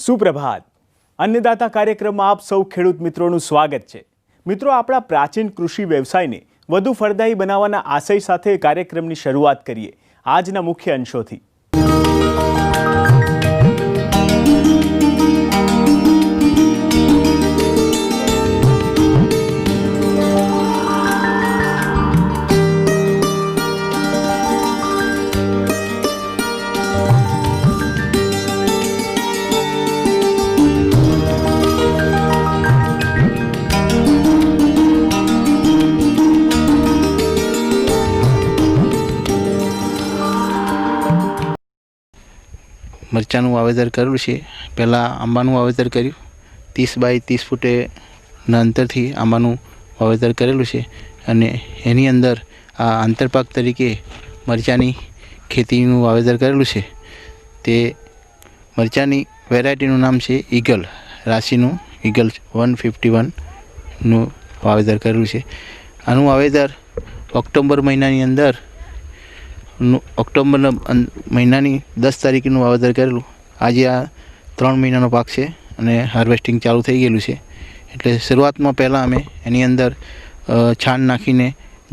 સુપ્રભાત. અન્નદાતા કાર્યક્રમમાં આપ સૌ ખેડૂત મિત્રોનું સ્વાગત છે. મિત્રો, આપણા પ્રાચીન કૃષિ વ્યવસાયને વધુ ફળદાયી બનાવવાના આશય સાથે કાર્યક્રમની શરૂઆત કરીએ આજના મુખ્ય અંશોથી. મરચાંનું વાવેતર કરેલું છે. પહેલાં આંબાનું વાવેતર કર્યું. 30 બાય 30 ફૂટેના અંતરથી આંબાનું વાવેતર કરેલું છે અને એની અંદર આ આંતરપાક તરીકે મરચાંની ખેતીનું વાવેતર કરેલું છે. તે મરચાંની વેરાયટીનું નામ છે ઈગલ, રાશિનું ઈગલ 151નું વાવેતર કરેલું છે. આનું વાવેતર ઓક્ટોબર મહિનાની અંદર ઓક્ટોબર મહિનાની 10 તારીખનું વાવેતર કરેલું. આજે આ 3 મહિનાનો પાક છે અને હાર્વેસ્ટિંગ ચાલુ થઈ ગયેલું છે. એટલે શરૂઆતમાં પહેલાં અમે એની અંદર છાણ નાખીને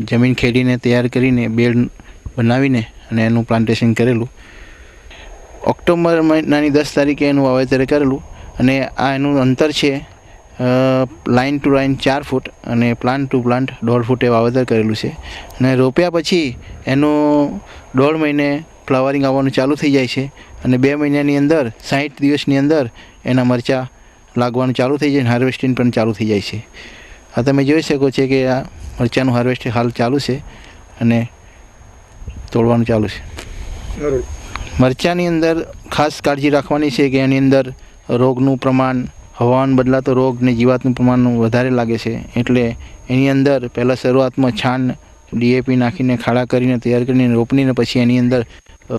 જમીન ખેડીને તૈયાર કરીને બેડ બનાવીને અને એનું પ્લાન્ટેશન કરેલું. ઓક્ટોબર મહિનાની 10 તારીખે એનું વાવેતર કરેલું અને આ એનું અંતર છે લાઇન ટુ લાઇન 4 ફૂટ અને પ્લાન્ટ ટુ પ્લાન્ટ 1.5 ફૂટે વાવેતર કરેલું છે. અને રોપ્યા પછી એનું 1.5 મહિને ફ્લાવરિંગ આવવાનું ચાલુ થઈ જાય છે અને 2 મહિનાની અંદર 60 દિવસની અંદર એના મરચાં લાગવાનું ચાલુ થઈ જાય અને હાર્વેસ્ટિંગ પણ ચાલુ થઈ જાય છે. આ તમે જોઈ શકો છો કે આ મરચાંનું હાર્વેસ્ટિંગ હાલ ચાલુ છે અને તોડવાનું ચાલુ છે. મરચાંની અંદર ખાસ કાળજી રાખવાની છે કે એની અંદર રોગનું પ્રમાણ, હવામાન બદલાતો રોગ ને જીવાતનું પ્રમાણ વધારે લાગે છે. એટલે એની અંદર પહેલાં શરૂઆતમાં છાણ DAP નાખીને ખાડા કરીને તૈયાર કરીને રોપણીને પછી એની અંદર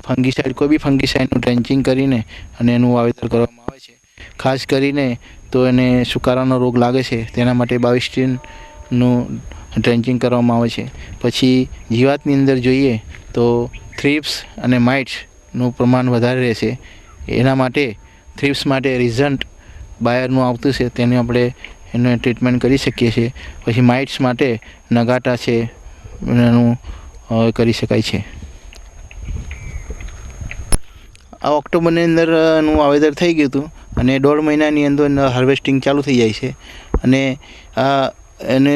ફંગીસાઇડ, કોઈ બી ફંગીસાઇડનું ટ્રેન્ચિંગ કરીને અને એનું વાવેતર કરવામાં આવે છે. ખાસ કરીને તો એને સુકારાનો રોગ લાગે છે તેના માટે 22-નું ટ્રેન્ચિંગ કરવામાં આવે છે. પછી જીવાતની અંદર જોઈએ તો થ્રિપ્સ અને માઇટ્સનું પ્રમાણ વધારે રહેશે. એના માટે થ્રિપ્સ માટે રિઝન્ટ બાયરનું આવતું છે તેને આપણે એનું ટ્રીટમેન્ટ કરી શકીએ છીએ. પછી માઇટ્સ માટે નગાટા છે એનું કરી શકાય છે. આ ઓક્ટોબરની અંદર એનું વાવેતર થઈ ગયું હતું અને 1.5 મહિનાની અંદર હાર્વેસ્ટિંગ ચાલુ થઈ જાય છે અને એને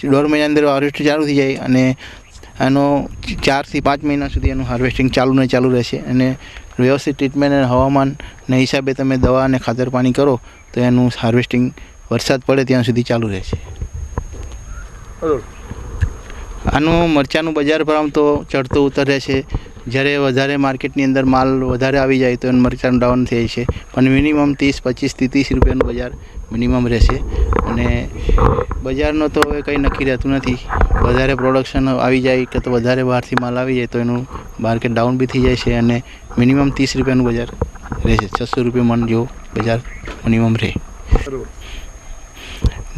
1.5 મહિના અંદર હાર્વેસ્ટિંગ ચાલુ થઈ જાય અને આનો 4 થી 5 મહિના સુધી એનું હાર્વેસ્ટિંગ ચાલુ રહેશે. અને વ્યવસ્થિત ટ્રીટમેન્ટ અને હવામાનના હિસાબે તમે દવા અને ખાતર પાણી કરો તો એનું હાર્વેસ્ટિંગ વરસાદ પડે ત્યાં સુધી ચાલુ રહેશે. આનું મરચાંનું બજાર ભાવ તો ચડતો ઉતર રહેશે. જ્યારે વધારે માર્કેટની અંદર માલ વધારે આવી જાય તો એનું મરચાંનું ડાઉન થાય છે, પણ મિનિમમ 25 થી 30 રૂપિયાનું બજાર મિનિમમ રહેશે. અને બજારનો તો હવે કંઈ નક્કી રહેતું નથી. વધારે પ્રોડક્શન આવી જાય કે તો વધારે બહારથી માલ આવી જાય તો એનું માર્કેટ ડાઉન બી થઈ જાય છે અને મિનિમમ 30 રૂપિયાનું બજાર રહેશે. 600 રૂપિયા મણ જેવું બજાર મિનિમમ રહે.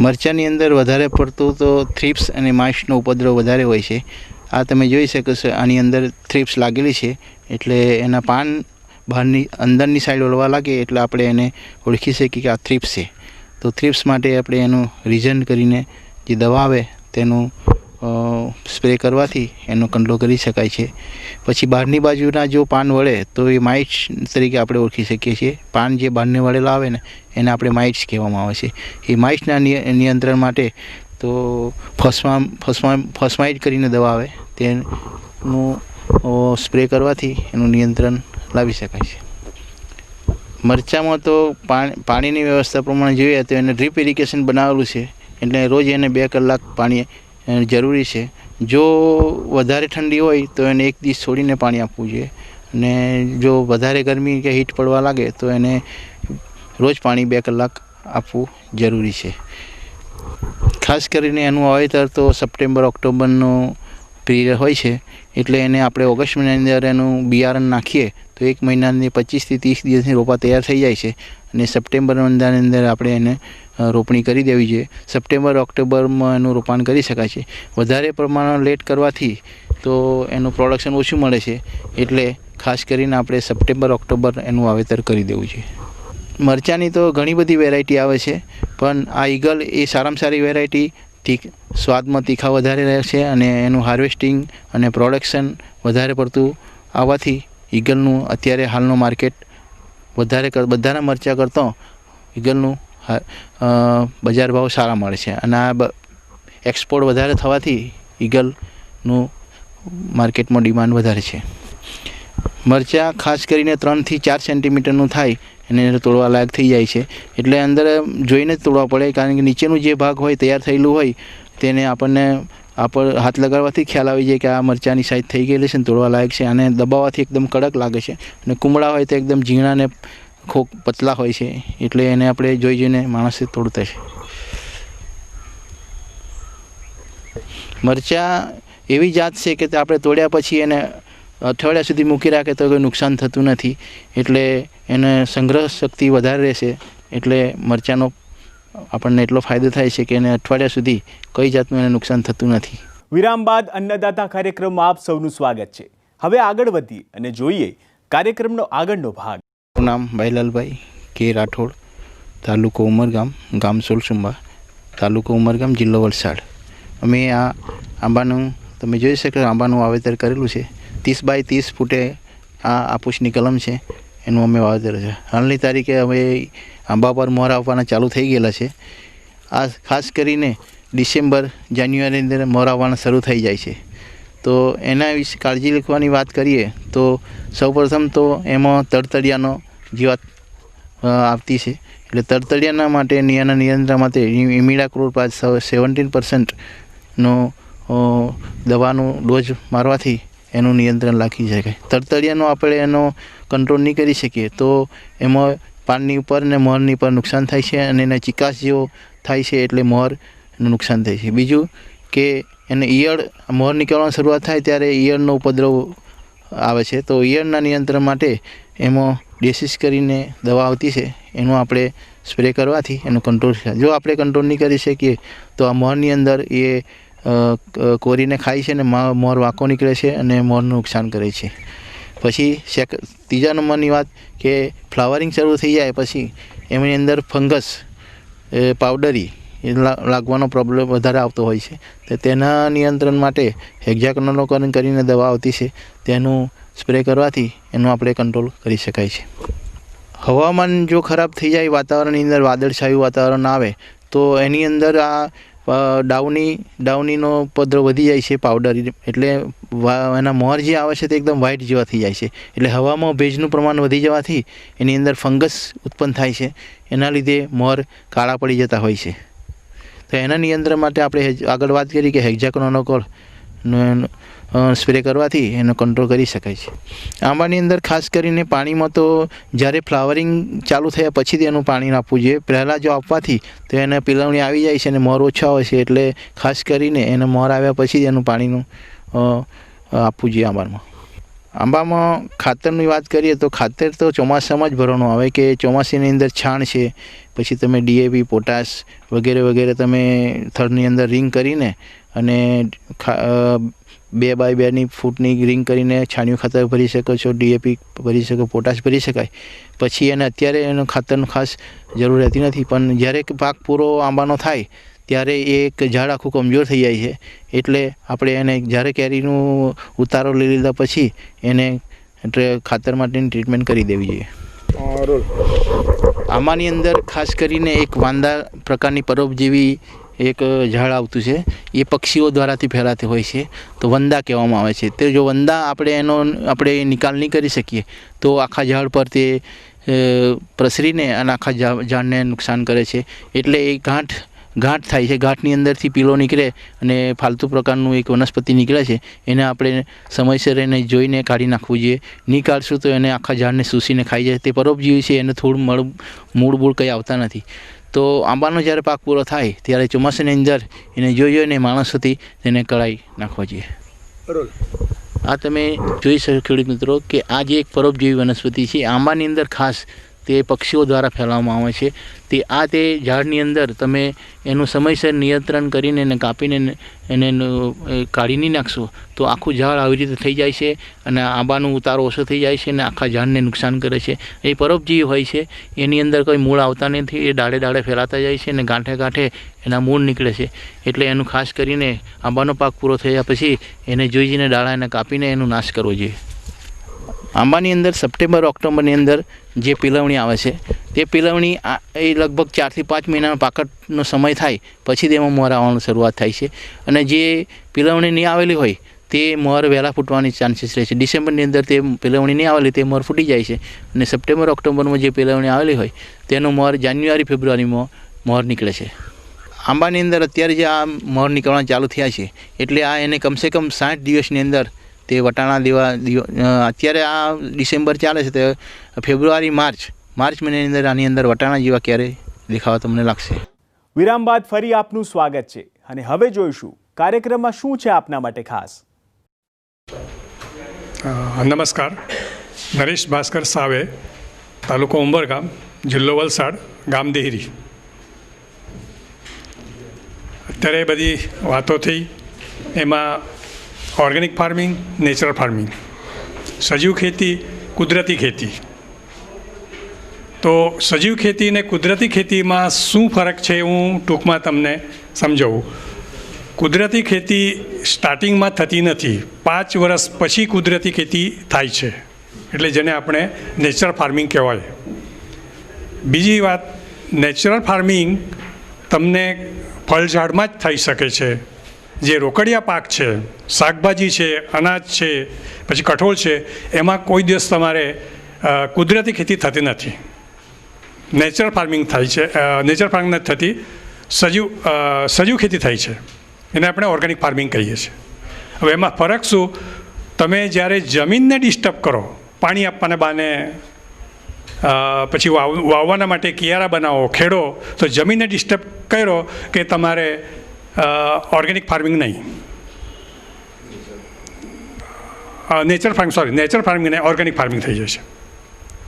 મરચાંની અંદર વધારે પડતું તો થ્રિપ્સ અને માઇટ્સનો ઉપદ્રવ વધારે હોય છે. આ તમે જોઈ શકો છો, આની અંદર થ્રિપ્સ લાગેલી છે એટલે એના પાન બહારની અંદરની સાઈડ ઓળવા લાગે એટલે આપણે એને ઓળખી શકીએ કે આ થ્રિપ્સ છે. તો થ્રિપ્સ માટે આપણે એનું રિઝન કરીને જે દવા આવે તેનું સ્પ્રે કરવાથી એનો કંટ્રોલ કરી શકાય છે. પછી બહારની બાજુના જો પાન વળે તો એ માઇટ્સ તરીકે આપણે ઓળખી શકીએ છીએ. પાન જે બહારને વળેલા આવે ને એને આપણે માઇટ્સ કહેવામાં આવે છે. એ માઇટ્સના નિયંત્રણ માટે તો ફોસ્માઇડ કરીને દવા આવે તેનું સ્પ્રે કરવાથી એનું નિયંત્રણ લાવી શકાય છે. મરચાંમાં તો પાણીની વ્યવસ્થા પ્રમાણે જોઈએ તો એને ડ્રીપ ઇરિગેશન બનાવેલું છે એટલે રોજ એને 2 કલાક પાણી જરૂરી છે. જો વધારે ઠંડી હોય તો એને 1 દિવસ છોડીને પાણી આપવું જોઈએ અને જો વધારે ગરમી કે હીટ પડવા લાગે તો એને રોજ પાણી 2 કલાક આપવું જરૂરી છે. ખાસ કરીને એનું વાવેતર તો સપ્ટેમ્બર ઓક્ટોબરનો પીરિયડ હોય છે એટલે એને આપણે ઓગસ્ટ મહિનાની અંદર એનું બિયારણ નાખીએ તો 1 મહિનાની 25 થી 30 દિવસની રોપા તૈયાર થઈ જાય છે અને સપ્ટેમ્બર મહિનાની અંદર આપણે એને રોપણી કરી દેવી જોઈએ. સપ્ટેમ્બર ઓક્ટોબરમાં એનું રોપાણ કરી શકાય છે. વધારે પ્રમાણમાં લેટ કરવાથી તો એનું પ્રોડક્શન ઓછું મળે છે એટલે ખાસ કરીને આપણે સપ્ટેમ્બર ઓક્ટોબર એનું વાવેતર કરી દેવું છે. મરચાંની તો ઘણી બધી વેરાયટી આવે છે, પણ આ ઈગલ એ સારામાં સારી વેરાયટી સ્વાદમાં તીખા વધારે રહે છે અને એનું હાર્વેસ્ટિંગ અને પ્રોડક્શન વધારે પડતું આવવાથી ઈગલનું અત્યારે હાલનું માર્કેટ બધાના મરચાં કરતાં ઈગલનું બજાર ભાવ સારા મળે છે અને આ એક્સપોર્ટ વધારે થવાથી ઈગલનું માર્કેટમાં ડિમાન્ડ વધારે છે. મરચાં ખાસ કરીને 3 થી 4 સેન્ટીમીટરનું થાય એને તોડવા લાયક થઈ જાય છે, એટલે અંદર જોઈને જ તોડવા પડે, કારણ કે નીચેનું જે ભાગ હોય તૈયાર થયેલું હોય તેને આપણને હાથ લગાડવાથી ખ્યાલ આવી જાય કે આ મરચાંની સાઈઝ થઈ ગયેલી છે ને તોડવા લાયક છે. અને દબાવવાથી એકદમ કડક લાગે છે અને કુમળા હોય તો એકદમ ઝીણા ને પતલા હોય છે, એટલે એને આપણે જોઈને માણસે તોડતા છે. મરચાં એવી જાત છે કે આપણે તોડ્યા પછી એને અઠવાડિયા સુધી મૂકી રાખે તો કોઈ નુકસાન થતું નથી, એટલે એને સંગ્રહ શક્તિ વધારે રહેશે, એટલે મરચાંનો આપણને એટલો ફાયદો થાય છે કે એને અઠવાડિયા સુધી કઈ જાતનું એને નુકસાન થતું નથી. વિરામ બાદ અન્નદાતા કાર્યક્રમમાં આપ સૌનું સ્વાગત છે. હવે આગળ વધીએ અને જોઈએ કાર્યક્રમનો આગળનો ભાગ. મારું નામ ભાઈલાલભાઈ કે રાઠોડ, તાલુકો ઉમરગામ, ગામ સોલસુંબા, તાલુકો ઉમરગામ, જિલ્લો વલસાડ. અમે આ આંબાનું તમે જોઈ શકો આંબાનું વાવેતર કરેલું છે. 30 બાય 30 ફૂટે આ આપૂસની કલમ છે, એનું અમે વાવેતર છે. હાલની તારીખે હવે આંબા પર મોર આવવાના ચાલુ થઈ ગયેલા છે. આ ખાસ કરીને ડિસેમ્બર જાન્યુઆરીની અંદર મોર આવવાના શરૂ થઈ જાય છે. તો એના વિશે કાળજી રાખવાની વાત કરીએ તો સૌપ્રથમ તો એમાં તડતડિયાનો જીવાત આવતી છે, એટલે તડતડિયાના માટે એના નિયંત્રણ માટે ઇમિડાક્લોપ્રિડ 17% દવાનું ડોઝ મારવાથી એનું નિયંત્રણ રાખી શકાય. તડતડિયાનો આપણે એનો કંટ્રોલ નહીં કરી શકીએ તો એમાં પાનની ઉપર ને મોરની પર નુકસાન થાય છે અને એને ચિકાસ જેવો થાય છે, એટલે મોરનું નુકસાન થાય છે. બીજું કે એને ઈયળ મોર નીકળવાની શરૂઆત થાય ત્યારે ઈયળનો ઉપદ્રવ આવે છે, તો ઈયળના નિયંત્રણ માટે એમાં ડેસિસ કરીને દવા આવતી છે, એનું આપણે સ્પ્રે કરવાથી એનો કંટ્રોલ થાય. જો આપણે કંટ્રોલ નહીં કરી શકીએ તો આ મોરની અંદર એ કોરીને ખાય છે ને મોર વાંકો નીકળે છે અને મોરનું નુકસાન કરે છે. પછી ત્રીજા નંબરની વાત કે ફ્લાવરિંગ શરૂ થઈ જાય પછી એમની અંદર ફંગસ પાવડરી લાગવાનો પ્રોબ્લેમ વધારે આવતો હોય છે, તો તેના નિયંત્રણ માટે હેક્ઝાકોનાઝોલ કરીને દવા આવતી છે, તેનું સ્પ્રે કરવાથી એનું આપણે કંટ્રોલ કરી શકાય છે. હવામાન જો ખરાબ થઈ જાય, વાતાવરણની અંદર વાદળછાયું વાતાવરણ આવે તો એની અંદર આ ડાઉનીનો ઉપદ્રવ વધી જાય છે પાવડર, એટલે એના મોર જે આવે છે તે એકદમ વ્હાઇટ જેવા થઈ જાય છે. એટલે હવામાં ભેજનું પ્રમાણ વધી જવાથી એની અંદર ફંગસ ઉત્પન્ન થાય છે, એના લીધે મોર કાળા પડી જતા હોય છે. તો એના નિયંત્રણ માટે આપણે આગળ વાત કરી કે હેક્ઝાકોનાઝોલ સ્પ્રે કરવાથી એનો કંટ્રોલ કરી શકાય છે. આંબાની અંદર ખાસ કરીને પાણીમાં તો જ્યારે ફ્લાવરિંગ ચાલુ થયા પછી જ એનું પાણી આપવું જોઈએ. પહેલાં જો આપવાથી તો એને પીલવણી આવી જાય છે અને મોર ઓછા હોય છે, એટલે ખાસ કરીને એને મોર આવ્યા પછી જ એનું પાણીનું આપવું જોઈએ. આંબામાં ખાતરની વાત કરીએ તો ખાતર તો ચોમાસામાં જ ભરવાનું આવે, કે ચોમાસાની અંદર છાણ છે, પછી તમે DAP, પોટાશ વગેરે વગેરે તમે થડની અંદર રિંગ કરીને અને 2 બાય 2 ફૂટની રિંગ કરીને છાણિયું ખાતર ભરી શકો છો, DAP ભરી શકો, પોટાશ ભરી શકાય. પછી એને અત્યારે એનું ખાતરનું ખાસ જરૂર રહેતી નથી, પણ જ્યારે પાક પૂરો આંબાનો થાય ત્યારે એક ઝાડ આખું કમજોર થઈ જાય છે, એટલે આપણે એને જ્યારે કેરીનું ઉતારો લઈ લીધા પછી એને ખાતર માટેની ટ્રીટમેન્ટ કરી દેવી જોઈએ. આમાંની અંદર ખાસ કરીને એક વાંદા પ્રકારની પરોપજીવી એક ઝાડ આવતું છે, એ પક્ષીઓ દ્વારાથી ફેલાતી હોય છે, તો વંદા કહેવામાં આવે છે. તે જો વંદા આપણે નિકાલ નહીં કરી શકીએ તો આખા ઝાડ પર તે પ્રસરીને અને આખા ઝાડને નુકસાન કરે છે, એટલે એ ગાંઠ થાય છે. ગાંઠની અંદરથી પીળો નીકળે અને ફાલતુ પ્રકારનું એક વનસ્પતિ નીકળે છે, એને આપણે સમયસર એને જોઈને કાઢી નાખવું જોઈએ. નહીં કાઢશું તો એને આખા ઝાડને સૂસીને ખાઈ જાય. તે પરોપજીવી છે, એને થોડું મૂળ કંઈ આવતા નથી. તો આંબાનો જ્યારે પાક પૂરો થાય ત્યારે ચોમાસાની અંદર એને જોઈને માણસોથી તેને કળાઈ નાખવા જોઈએ. આ તમે જોઈ શકો ખેડૂત મિત્રો કે આ જે એક પરોપજીવી વનસ્પતિ છે, આંબાની અંદર ખાસ તે પક્ષીઓ દ્વારા ફેલાવવામાં આવે છે. તે ઝાડની અંદર તમે એનું સમયસર નિયંત્રણ કરીને એને કાપીને એને કાઢી નહીં નાખશો તો આખું ઝાડ આવી રીતે થઈ જાય છે અને આંબાનો ઉતારો ઓછો થઈ જાય છે અને આખા ઝાડને નુકસાન કરે છે. એ પરોપજીવી હોય છે, એની અંદર કોઈ મૂળ આવતા નથી, એ દાડે દાડે ફેલાતા જાય છે અને ગાંઠે ગાંઠે એના મૂળ નીકળે છે. એટલે એનું ખાસ કરીને આંબાનો પાક પૂરો થયા પછી એને જોઈ જઈને ડાળા એને કાપીને એનો નાશ કરવો જોઈએ. આંબાની અંદર સપ્ટેમ્બર ઓક્ટોબરની અંદર જે પીલવણી આવે છે તે પીલવણી એ લગભગ 4 થી 5 મહિનાનો પાકટનો સમય થાય પછી તેમાં મોર આવવાની શરૂઆત થાય છે. અને જે પીલવણી નહીં આવેલી હોય તે મોર વહેલા ફૂટવાની ચાન્સીસ રહે છે. ડિસેમ્બરની અંદર તે પીલવણી નહીં આવેલી તે મોર ફૂટી જાય છે અને સપ્ટેમ્બર ઓક્ટોબરમાં જે પીલવણી આવેલી હોય તેનો મોર જાન્યુઆરી ફેબ્રુઆરીમાં મોર નીકળે છે. આંબાની અંદર અત્યારે જે આ મોર નીકળવા ચાલુ થયા છે એટલે આ એને કમસે કમ 60 દિવસની અંદર તે વટાણા દેવા અત્યારે આ ડિસેમ્બર ચાલે છે તો ફેબ્રુઆરી માર્ચ મહિનાની અંદર આની અંદર વટાણા જેવા ક્યારે દેખાવા તમને લાગશે. વિરામ બાદ ફરી આપનું સ્વાગત છે અને હવે જોઈશું કાર્યક્રમમાં શું છે આપના માટે ખાસ. નમસ્કાર. નરેશ ભાસ્કર સાવે, તાલુકો ઉંબરગામ, જિલ્લો વલસાડ, ગામ દેહરી. અત્યારે બધી વાતો થઈ એમાં ઓર્ગેનિક ફાર્મિંગ, નેચરલ ફાર્મિંગ, સજીવ ખેતી, કુદરતી ખેતી. તો સજીવ ખેતી અને કુદરતી ખેતીમાં શું ફરક છે હું ટૂંકમાં તમને સમજાવું. કુદરતી ખેતી સ્ટાર્ટિંગમાં થતી નથી, 5 વર્ષ પછી કુદરતી ખેતી થાય છે એટલે જેને આપણે નેચરલ ફાર્મિંગ કહેવાય. બીજી વાત, નેચરલ ફાર્મિંગ તમને ફળઝાડમાં જ થઈ શકે છે. જે રોકડિયા પાક છે, શાકભાજી છે, અનાજ છે, પછી કઠોળ છે, એમાં કોઈ દિવસ તમારે કુદરતી ખેતી થતી નથી. નેચરલ ફાર્મિંગ થાય છે. નેચરલ ફાર્મિંગ નથી થતી, સજીવ ખેતી થાય છે, એને આપણે ઓર્ગેનિક ફાર્મિંગ કહીએ છીએ. હવે એમાં ફરક શું, તમે જ્યારે જમીનને ડિસ્ટર્બ કરો, પાણી આપવાને બહાને પછી વાવવાના માટે કિયારા બનાવો, ખેડો, તો જમીનને ડિસ્ટર્બ કર્યો કે તમારે ઓર્ગેનિક ફાર્મિંગ નહીં, નેચરલ ફાર્મિંગ નહીં, ઓર્ગેનિક ફાર્મિંગ થઈ જશે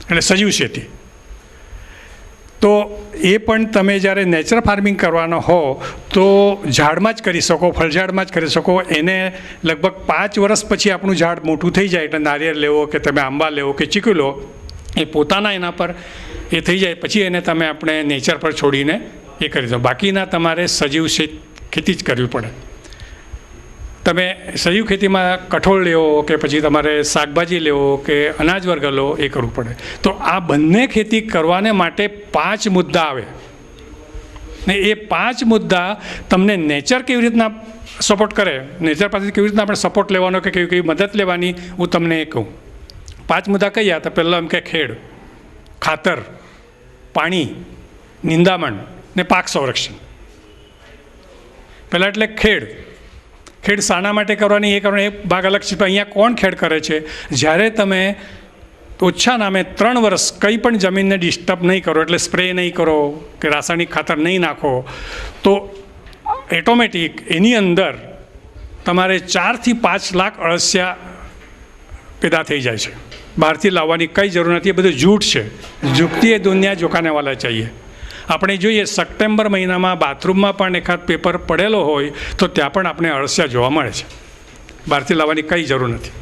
એટલે સજીવ ખેતી. તો એ પણ તમે જ્યારે નેચરલ ફાર્મિંગ કરવાનો હો તો ઝાડમાં જ કરી શકો, ફળઝાડમાં જ કરી શકો. એને લગભગ 5 વર્ષ પછી આપણું ઝાડ મોટું થઈ જાય એટલે નારિયેળ લેવો કે તમે આંબા લેવો કે ચીકુ લો, એ પોતાના એના પર એ થઈ જાય પછી એને તમે આપણે નેચર પર છોડીને એ કરી દો. બાકીના તમારે સજીવ ખેતી જ કરવી પડે. તમે સજીવ ખેતીમાં કઠોળ લેવો કે પછી તમારે શાકભાજી લેવો કે અનાજ વર્ગ લો એ કરવું પડે. તો આ બંને ખેતી કરવાને માટે 5 મુદ્દા આવે ને એ 5 મુદ્દા તમને નેચર કેવી રીતના સપોર્ટ કરે, નેચર પાસેથી કેવી રીતના આપણે સપોર્ટ લેવાનો કે કેવી મદદ લેવાની હું તમને એ કહું. 5 મુદ્દા કયા? તો પહેલાં એમ કે ખેડ, ખાતર, પાણી, નિંદામણ ને પાક સંરક્ષણ. પહેલાં એટલે ખેડ શાના માટે કરવાની એ કરવાની એ ભાગ અલગ છે. અહીંયા કોણ ખેડ કરે છે? જ્યારે તમે ઓછા નામે 3 વર્ષ કંઈ પણ જમીનને ડિસ્ટર્બ નહીં કરો, એટલે સ્પ્રે નહીં કરો કે રાસાયણિક ખાતર નહીં નાખો, તો ઓટોમેટિક એની અંદર તમારે 4 થી 5 લાખ અળસિયા પેદા થઈ જાય છે. બહારથી લાવવાની કંઈ જરૂર નથી, એ બધું જૂઠ છે. ઝૂકતી એ દુનિયા જોકાને વાલા ચાહીએ. આપણે જોઈએ સપ્ટેમ્બર મહિનામાં બાથરૂમમાં પણ એકાદ પેપર પડેલો હોય તો ત્યાં પણ આપણે અળસિયા જોવા મળે છે. બહારથી લાવવાની કંઈ જરૂર નથી.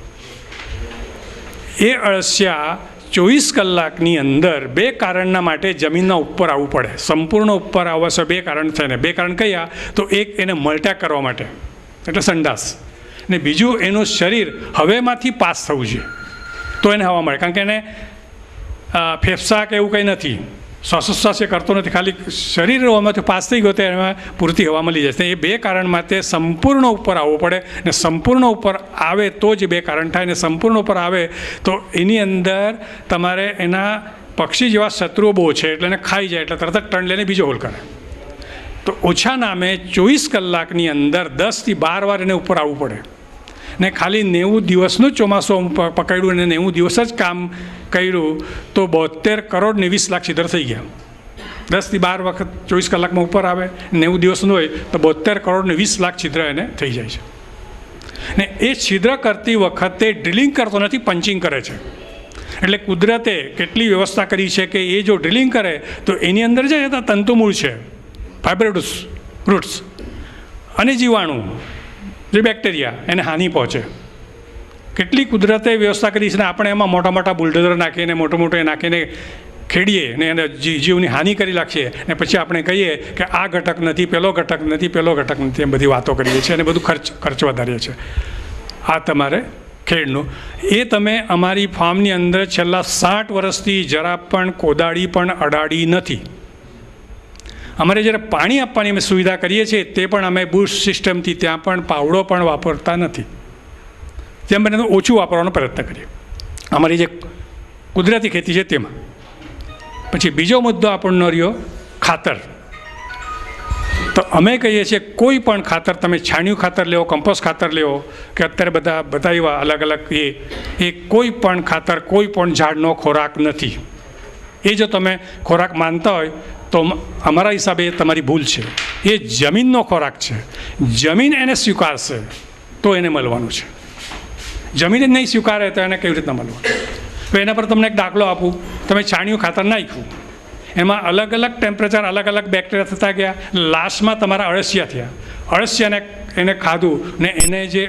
એ અળસિયા 24 કલાકની અંદર 2 કારણના માટે જમીનના ઉપર આવવું પડે. સંપૂર્ણ ઉપર આવવા છે 2 કારણ થઈને. 2 કારણ કયા? તો એક એને મલ્ટા કરવા માટે એટલે સંડાસ, ને બીજું એનું શરીર હવેમાંથી પાસ થવું જોઈએ તો એને હવા મળે. કારણ કે એને ફેફસા કે એવું કંઈ નથી, શ્વાસોચ્છ્વાસ એ કરતો નથી, ખાલી શરીર હવામાંથી પાસ થઈ ગયો તો એમાં પૂરતી હવા મળી જાય. એ 2 કારણમાં તે સંપૂર્ણ ઉપર આવવું પડે ને સંપૂર્ણ ઉપર આવે તો જ 2 કારણ થાય. ને સંપૂર્ણ ઉપર આવે તો એની અંદર તમારે એના પક્ષી જેવા શત્રુઓ બહુ છે એટલે એને ખાઈ જાય એટલે તરત જ ટર્ન લઈને બીજો હોલ કરે. તો ઓછા નામે 24 કલાકની અંદર 10 થી 12 વાર એને ઉપર આવવું પડે. ને ખાલી 90 દિવસનું જ ચોમાસું પકડ્યું અને 90 દિવસ જ કામ કર્યું તો 72 કરોડ ને 20 લાખ છિદ્ર થઈ ગયા. 10 થી 12 વખત 24 કલાકમાં ઉપર આવે, 90 દિવસનું હોય તો 72 કરોડ ને 20 લાખ છિદ્ર એને થઈ જાય છે. ને એ છિદ્ર કરતી વખતે ડ્રિલિંગ કરતો નથી, પંચિંગ કરે છે. એટલે કુદરતે કેટલી વ્યવસ્થા કરી છે કે એ જો ડ્રિલિંગ કરે તો એની અંદર જે તંતુમૂળ છે, ફાઇબ્રોઇડ્સ, રૂટ્સ અને જીવાણુ જે બેક્ટેરિયા એને હાનિ પહોંચે. કેટલી કુદરતે વ્યવસ્થા કરી છે ને આપણે એમાં મોટા મોટા બુલડોઝર નાખીને મોટો એ નાખીને ખેડીએ ને એને જીવની હાનિ કરી નાખીએ ને પછી આપણે કહીએ કે આ ઘટક નથી, પેલો ઘટક નથી, પેલો ઘટક નથી, એમ બધી વાતો કરીએ છીએ અને બધું ખર્ચ વધારીએ છીએ. આ તમારે ખેડનું એ તમે અમારી ફાર્મની અંદર છેલ્લા 60 વર્ષથી જરા પણ કોદાળી પણ અડાડી નથી. અમારે જ્યારે પાણી આપવાની અમે સુવિધા કરીએ છીએ તે પણ અમે બુશ સિસ્ટમથી ત્યાં પણ પાવડો પણ વાપરતા નથી. તેમ બને ઓછું વાપરવાનો પ્રયત્ન કરીએ અમારી જે કુદરતી ખેતી છે તેમાં. પછી બીજો મુદ્દો આપણનો રહ્યો ખાતર. તો અમે કહીએ છીએ કોઈ પણ ખાતર તમે છાણિયું ખાતર લેવો, કમ્પોસ્ટ ખાતર લેવો કે અત્યારે બધા એવા અલગ અલગ એ કોઈ પણ ખાતર કોઈ પણ ઝાડનો ખોરાક નથી. એ જો તમે ખોરાક માનતા હોય તો અમારા હિસાબે તમારી ભૂલ છે. એ જમીનનો ખોરાક છે. જમીન એને સ્વીકારશે તો એને મળવાનું છે. જમીન જ નહીં સ્વીકારે તો એને કેવી રીતના મળવાનું? તો એના પર તમને એક દાખલો આપું. તમે છાણિયું ખાતર નાખ્યું, એમાં અલગ અલગ ટેમ્પરેચર અલગ અલગ બેક્ટેરિયા થતા ગયા, લાસ્ટમાં તમારા અળસિયા થયા. અળસિયાને એને ખાધું ને એને જે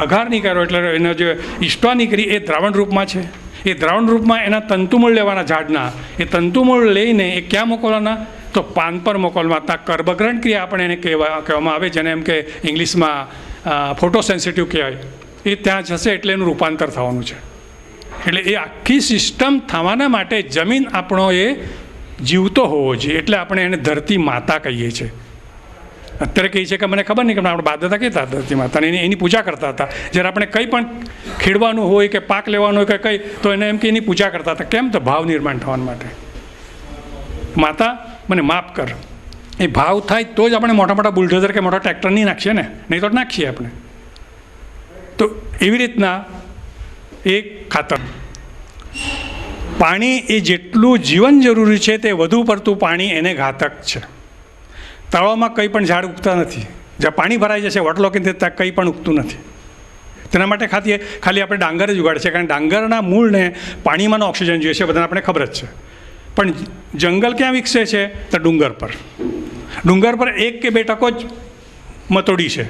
અઘાર નહીં કર્યો એટલે એનો જે ઈષ્ટવા નીકળી એ દ્રાવણ રૂપમાં છે. એ દ્રાવણ રૂપમાં એના તંતુમૂળ લેવાના ઝાડના, એ તંતુમૂળ લઈને એ ક્યાં મોકલવાના? તો પાન પર મોકલવા. ત્યાં કર્બગ્રહણ ક્રિયા આપણે એને કહેવામાં આવે, જેને એમ કે ઇંગ્લિશમાં ફોટોસેન્સિટિવ કહેવાય. એ ત્યાં જશે એટલે એનું રૂપાંતર થવાનું છે. એટલે એ આખી સિસ્ટમ થવાના માટે જમીન આપણો એ જીવતો હોવો જોઈએ. એટલે આપણે એને ધરતી માતા કહીએ છીએ. અત્યારે કહીએ છીએ કે મને ખબર નહીં કે આપણે બાદતા કહેતા ધરતી માતાને એની પૂજા કરતા હતા. જ્યારે આપણે કંઈ પણ ખેડવાનું હોય કે પાક લેવાનો હોય કે કંઈ તો એને એમ કે એની પૂજા કરતા હતા. કેમ? તો ભાવ નિર્માણ થવા માટે. માતા મને માફ કર. એ ભાવ થાય તો જ આપણે મોટા મોટા બુલડોઝર કે મોટા ટ્રેક્ટર નહીં નાખીએ ને, નહીં તો નાખીએ આપણે. તો એવી રીતના એ ખાતર. પાણી એ જેટલું જીવન જરૂરી છે તે વધુ પડતું પાણી એને ઘાતક છે. તળાવમાં કંઈ પણ ઝાડ ઉગતા નથી. જ્યાં પાણી ભરાઈ જશે વટલો કે ત્યાં કંઈ પણ ઉગતું નથી. તેના માટે ખાલી આપણે ડાંગર જ ઉગાડે છે, કારણ ડાંગરના મૂળને પાણીમાંનો ઓક્સિજન જોઈએ છે, બધાને આપણે ખબર જ છે. પણ જંગલ ક્યાં વિકસે છે? તો ડુંગર પર. ડુંગર પર 1 કે 2 ટકો જ મતોડી છે,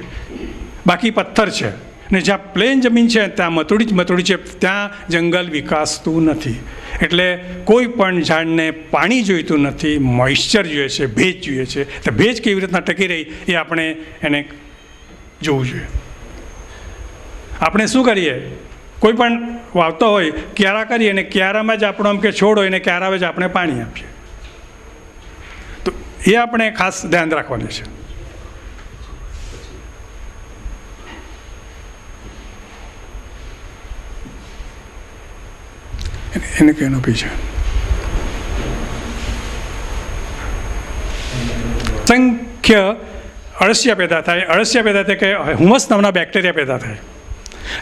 બાકી પથ્થર છે. ને જ્યાં પ્લેન જમીન છે ત્યાં મતોડી છે, ત્યાં જંગલ વિકાસતું નથી. એટલે કોઈ પણ ઝાડને પાણી જોઈતું નથી, મોઇશ્ચર જોઈએ છે, ભેજ જોઈએ છે. તો ભેજ કેવી રીતના ટકી રહી એ આપણે એને જોવું જોઈએ. આપણે શું કરીએ? કોઈ પણ વાવતો હોય ક્યારા કરીએ અને ક્યારામાં જ આપણો આમ કે છોડ હોય ને ક્યારામાં જ આપણે પાણી આપીએ. તો એ આપણે ખાસ ધ્યાન રાખવાનું છે. એને કેનોપી છે. સંખ્ય અળસિયા પેદા થાય. અળસિયા પેદા થાય કે હુમસ નામના બેક્ટેરિયા પેદા થાય.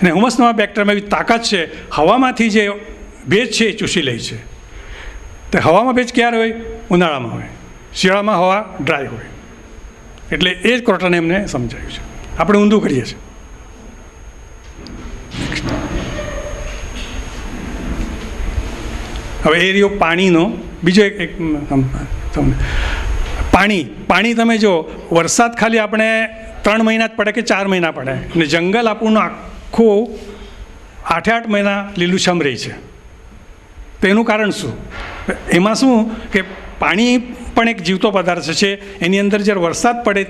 અને હુમસ નામના બેક્ટેરિયામાં એવી તાકાત છે, હવામાંથી જે ભેજ છે એ ચૂસી લે છે. તો હવામાં ભેજ ક્યારે હોય? ઉનાળામાં હોય. શિયાળામાં હવા ડ્રાય હોય. એટલે એ જ ક્રોટને એમને સમજાયું છે. આપણે ઊંધું કરીએ છીએ. હવે એ રહ્યો પાણીનો બીજો એક તમને પાણી તમે જો વરસાદ ખાલી આપણે 3 મહિના જ પડે કે 4 મહિના પડે, અને જંગલ આપણું આખું 8-8 મહિના લીલુંછમ રહે છે. તો એનું કારણ શું? એમાં શું કે પાણી પણ એક જીવતો પદાર્થ છે. એની અંદર જ્યારે વરસાદ પડે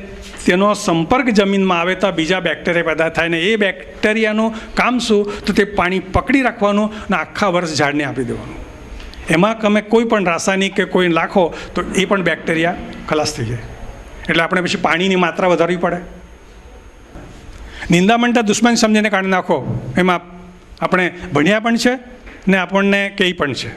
તેનો સંપર્ક જમીનમાં આવે તો બીજા બેક્ટેરિયા પેદા થાય ને એ બેક્ટેરિયાનું કામ શું? તો તે પાણી પકડી રાખવાનું અને આખા વર્ષ ઝાડને આપી દેવાનું. એમાં તમે કોઈ પણ રાસાયણિક કે કોઈ નાખો તો એ પણ બેક્ટેરિયા ખલાસ થઈ જાય. એટલે આપણે પછી પાણીની માત્રા વધારવી પડે. નિંદામણ તો દુશ્મન સમજીને કાઢી નાખો, એમાં આપણે ભણ્યા પણ છે ને આપણને કહે પણ છે.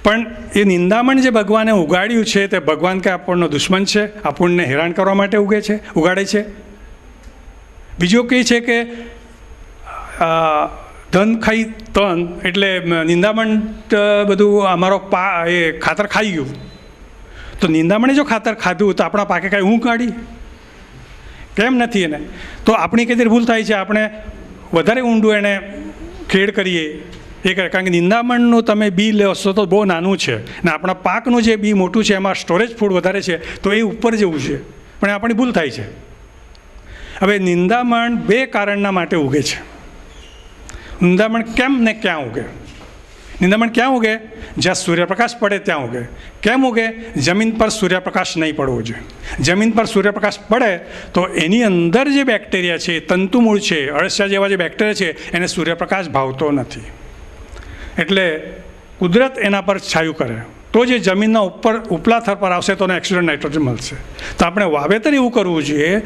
પણ એ નિંદામણ જે ભગવાને ઉગાડ્યું છે તે ભગવાન કે આપણનો દુશ્મન છે, આપણને હેરાન કરવા માટે ઉગાડે છે. બીજું કહે છે કે ધન ખાઈ તન, એટલે નિંદામણ બધું અમારો એ ખાતર ખાઈ ગયું. તો નિંદામણે જો ખાતર ખાધું તો આપણા પાકે કાંઈ ઊંઘ કાઢી? કેમ નથી એને? તો આપણી કઈ ભૂલ થાય છે, આપણે વધારે ઊંડું એને ખેડ કરીએ, કારણ કે નિંદામણનું તમે બી લેશો તો બહુ નાનું છે ને આપણા પાકનું જે બી મોટું છે એમાં સ્ટોરેજ ફૂડ વધારે છે તો એ ઉપર જેવું છે, પણ એ આપણી ભૂલ થાય છે. હવે નિંદામણ 2 કારણના માટે ઉગે છે. નિંદામણ કેમ ને ક્યાં ઉગે? નિંદામણ ક્યાં ઉગે? જ્યાં સૂર્યપ્રકાશ પડે ત્યાં ઉગે. કેમ ઉગે? જમીન પર સૂર્યપ્રકાશ નહીં પડવો જોઈએ. જમીન પર સૂર્યપ્રકાશ પડે તો એની અંદર જે બેક્ટેરિયા છે, તંતુમૂળ છે, અળસિયા જેવા જે બેક્ટેરિયા છે, એને સૂર્યપ્રકાશ ભાવતો નથી. એટલે કુદરત એના પર છાયું કરે તો જે જમીનના ઉપલા થર પર આવશે તો એને એક્સિડન્ટ નાઇટ્રોજન મળશે. તો આપણે વાવેતર એવું કરવું જોઈએ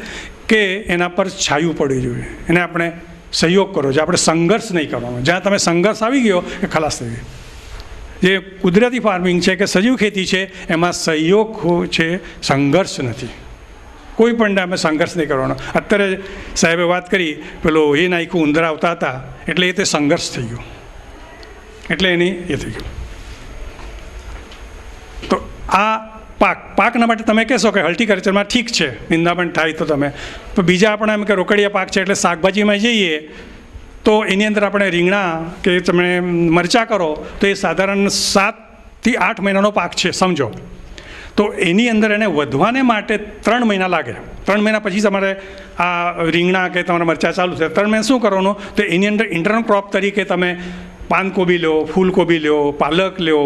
કે એના પર છાયું પડવું જોઈએ, એને આપણે સહયોગ કરો છો. આપણે સંઘર્ષ નહીં કરવાનો. જ્યાં તમે સંઘર્ષ આવી ગયો એ ખલાસ થઈ ગઈ. જે કુદરતી ફાર્મિંગ છે કે સજીવ ખેતી છે એમાં સહયોગ છે, સંઘર્ષ નથી. કોઈ પણ અમે સંઘર્ષ નહીં કરવાનો. અત્યારે સાહેબે વાત કરી પેલો એ નાખ્યું ઉંદર આવતા હતા એટલે એ તે સંઘર્ષ થઈ ગયો, એટલે એની એ થઈ ગયું. તો આ પાકના માટે તમે કહેશો કે હોર્ટિકલ્ચરમાં ઠીક છે નિંદામણ થાય તો તમે, તો બીજા આપણે એમ કે રોકડિયા પાક છે એટલે શાકભાજીમાં જઈએ તો એની અંદર આપણે રીંગણા કે તમે મરચાં કરો તો એ સાધારણ 7 થી 8 મહિનાનો પાક છે સમજો. તો એની અંદર એને વધવાને માટે 3 મહિના લાગે. 3 મહિના પછી તમારે આ રીંગણા કે તમારા મરચાં ચાલુ થાય. 3 મહિના શું કરવાનું? તો એની અંદર ઇન્ટરનલ ક્રોપ તરીકે તમે પાનકોબી લો, ફૂલકોબી લો, પાલક લો,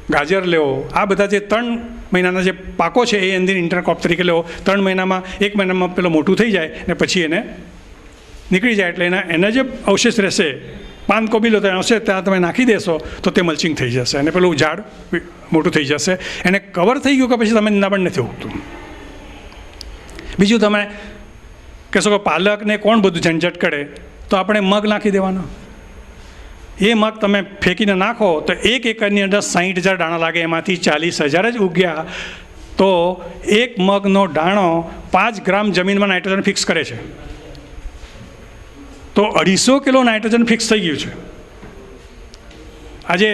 ગાજર લો. આ બધા જે 3 મહિનાના જે પાકો છે એ અંદર ઇન્ટરનલ ક્રોપ તરીકે લો. 3 મહિનામાં 1 મહિનામાં પેલો મોટું થઈ જાય ને પછી એને નીકળી જાય એટલે એના જે અવશેષ રહેશે, પાનકોબી લો તો આવશે ત્યાં તમે નાખી દેશો તો તે મલ્ચિંગ થઈ જશે અને પેલું ઝાડ મોટું થઈ જશે. એને કવર થઈ ગયું કે પછી તમે નિંદામણ નથી ઉગતું. બીજું તમે કહેશો કે પાલકને કોણ બધું ઝંઝટ કરે, તો આપણે મગ નાખી દેવાનો. એ મગ તમે ફેંકીને નાખો તો 1 એકરની અંદર 60,000 દાણા લાગે, એમાંથી 40,000 જ ઉગ્યા તો 1 મગનો દાણો 5 ગ્રામ જમીનમાં નાઇટ્રોજન ફિક્સ કરે છે. તો 250 કિલો નાઇટ્રોજન ફિક્સ થઈ ગયું છે. આજે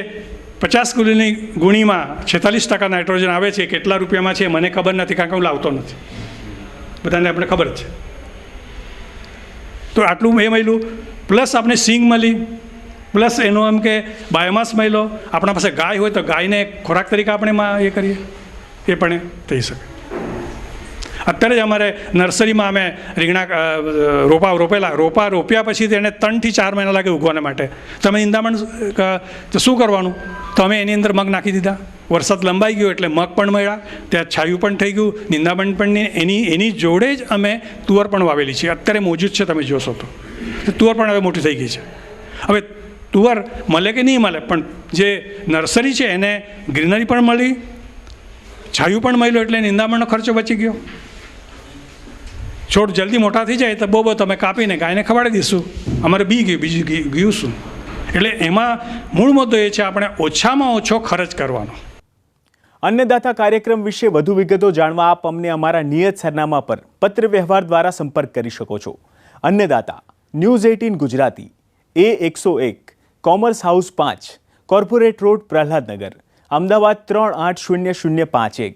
50 કિલોની ગુણીમાં 46% નાઇટ્રોજન આવે છે. કેટલા રૂપિયામાં છે મને ખબર નથી, કારણ કે હું લાવતો નથી. બધાને આપણે ખબર જ છે. તો આટલું એ મળ્યું, પ્લસ આપણે સિંગ મળી, પ્લસ એનો એમ કે બાયોમાસ મળ્યો. આપણા પાસે ગાય હોય તો ગાયને ખોરાક તરીકે આપણે એ કરીએ, એ પણ થઈ શકે. અત્યારે જ અમારે નર્સરીમાં અમે રીંગણા રોપા રોપ્યા પછી તેને 3 થી 4 મહિના લાગે ઉગવાના માટે. તમે નિંદામણ શું કરવાનું? તો અમે એની અંદર મગ નાખી દીધા. વરસાદ લંબાઈ ગયો એટલે મગ પણ મળ્યા, ત્યાં છાયું પણ થઈ ગયું, નિંદામણ પણ એની જોડે જ અમે તુવર પણ વાવેલી છે. અત્યારે મોજૂદ છે, તમે જોશો તો તુવર પણ હવે મોટી થઈ ગઈ છે. હવે તુવર મળે કે નહીં મળે, પણ જે નર્સરી છે એને ગ્રીનરી પણ મળી, છાયું પણ મળ્યું, એટલે નિંદામણનો ખર્ચો બચી ગયો. છોડ જલ્દી મોટા થઈ જાય તો બહુ તમે કાપીને ગાયને ખવડાવી દઈશું, અમારે બી ગયું, બીજું ગયું શું? એટલે એમાં મૂળ મુદ્દો એ છે આપણે ઓછામાં ઓછો ખર્ચ કરવાનો. અન્નદાતા કાર્યક્રમ વિશે વધુ વિગતો જાણવા આપ અમને અમારા નિયત સરનામા પર પત્ર વ્યવહાર દ્વારા સંપર્ક કરી શકો છો. Annadata, news 18 Gujarati, A101, commerce house 5, corporate road, Prahladnagar, Ahmedabad 38005.